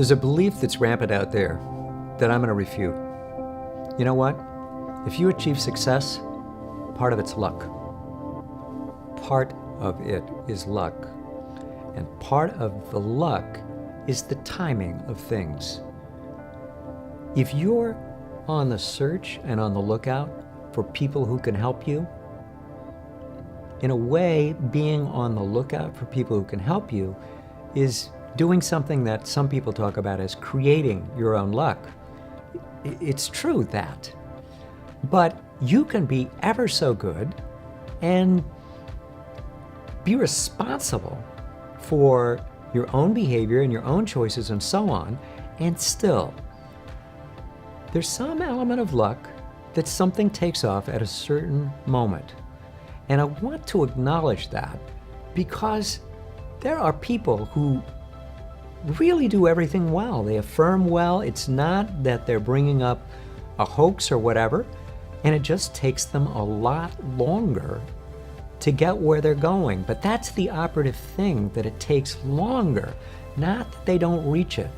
There's a belief that's rampant out there that I'm going to refute. You know what? If you achieve success, part of it's luck. Part of it is luck. And part of the luck is the timing of things. If you're on the search and on the lookout for people who can help you, in a way, being on the lookout for people who can help you is doing something that some people talk about as creating your own luck. It's true that. But you can be ever so good and be responsible for your own behavior and your own choices and so on, and still, there's some element of luck that something takes off at a certain moment. And I want to acknowledge that because there are people who really do everything well. They affirm well. It's not that they're bringing up a hoax or whatever, and it just takes them a lot longer to get where they're going. But that's the operative thing, that it takes longer, not that they don't reach it.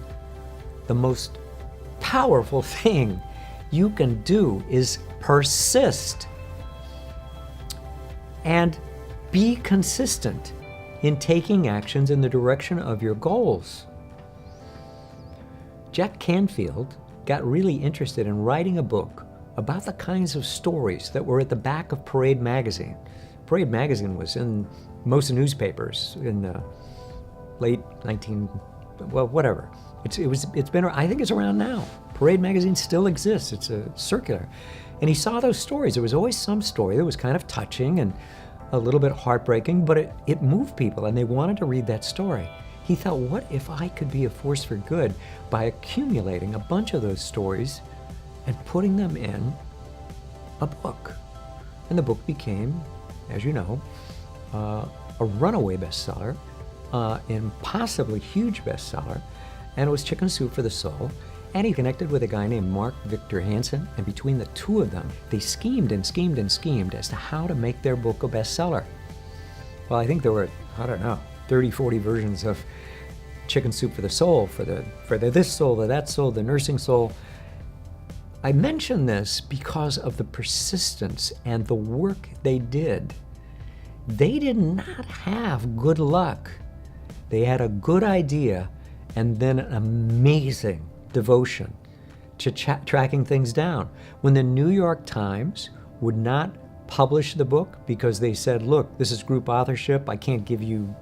The most powerful thing you can do is persist and be consistent in taking actions in the direction of your goals. Jack Canfield got really interested in writing a book about the kinds of stories that were at the back of Parade magazine. Parade magazine was in most newspapers in the late 19, well, whatever. It's been, I think it's around now. Parade magazine still exists. It's a circular. And he saw those stories. There was always some story that was kind of touching and a little bit heartbreaking, but it moved people and they wanted to read that story. He thought, what if I could be a force for good by accumulating a bunch of those stories and putting them in a book? And the book became, as you know, a runaway bestseller, and possibly huge bestseller, and it was Chicken Soup for the Soul. And he connected with a guy named Mark Victor Hansen, and between the two of them, they schemed and schemed and schemed as to how to make their book a bestseller. Well, I think there were, I don't know, 30, 40 versions of Chicken Soup for the Soul, for the this soul, the that soul, the nursing soul. I mention this because of the persistence and the work they did. They did not have good luck. They had a good idea and then an amazing devotion to tracking things down. When the New York Times would not publish the book because they said, look, this is group authorship, I can't give you,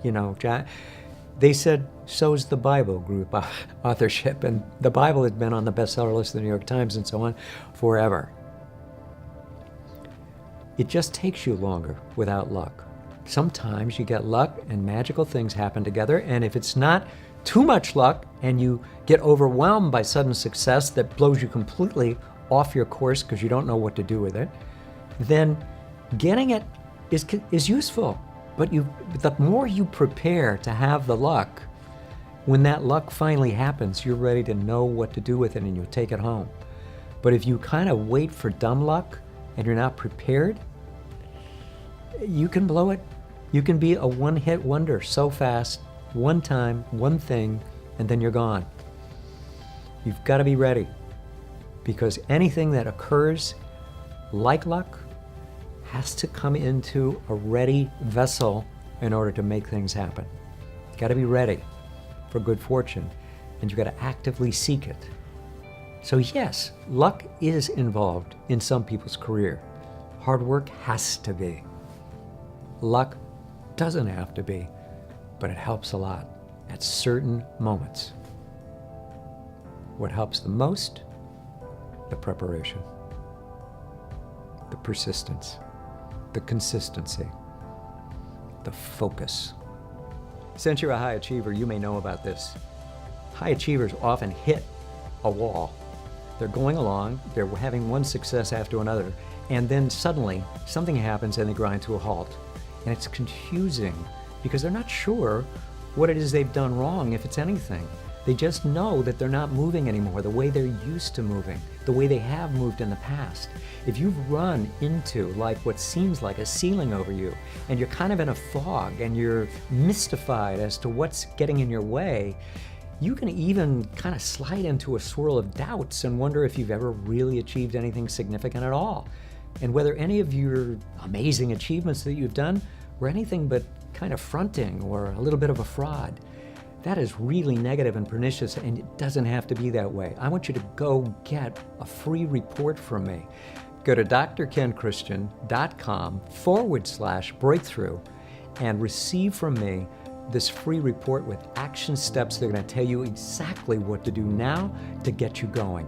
they said, so's the Bible group authorship. And the Bible had been on the bestseller list of the New York Times and so on forever. It just takes you longer without luck. Sometimes you get luck and magical things happen together, and if it's not too much luck and you get overwhelmed by sudden success that blows you completely off your course because you don't know what to do with it, then getting it is useful. But the more you prepare to have the luck, when that luck finally happens, you're ready to know what to do with it and you'll take it home. But if you kind of wait for dumb luck and you're not prepared, you can blow it. You can be a one-hit wonder so fast, one time, one thing, and then you're gone. You've got to be ready, because anything that occurs like luck has to come into a ready vessel in order to make things happen. You've got to be ready for good fortune, and you've got to actively seek it. So yes, luck is involved in some people's career. Hard work has to be. Luck doesn't have to be, but it helps a lot at certain moments. What helps the most? The preparation, the persistence, the consistency, the focus. Since you're a high achiever, you may know about this. High achievers often hit a wall. They're going along, they're having one success after another, and then suddenly something happens and they grind to a halt. And it's confusing because they're not sure what it is they've done wrong, if it's anything. They just know that they're not moving anymore the way they're used to moving, the way they have moved in the past. If you've run into like what seems like a ceiling over you, and you're kind of in a fog and you're mystified as to what's getting in your way, You can even kind of slide into a swirl of doubts and wonder if you've ever really achieved anything significant at all, and whether any of your amazing achievements that you've done were anything but kind of fronting or a little bit of a fraud. That is really negative and pernicious, and it doesn't have to be that way. I want you to go get a free report from me. Go to drkenchristian.com/breakthrough and receive from me this free report with action steps that are going to tell you exactly what to do now to get you going.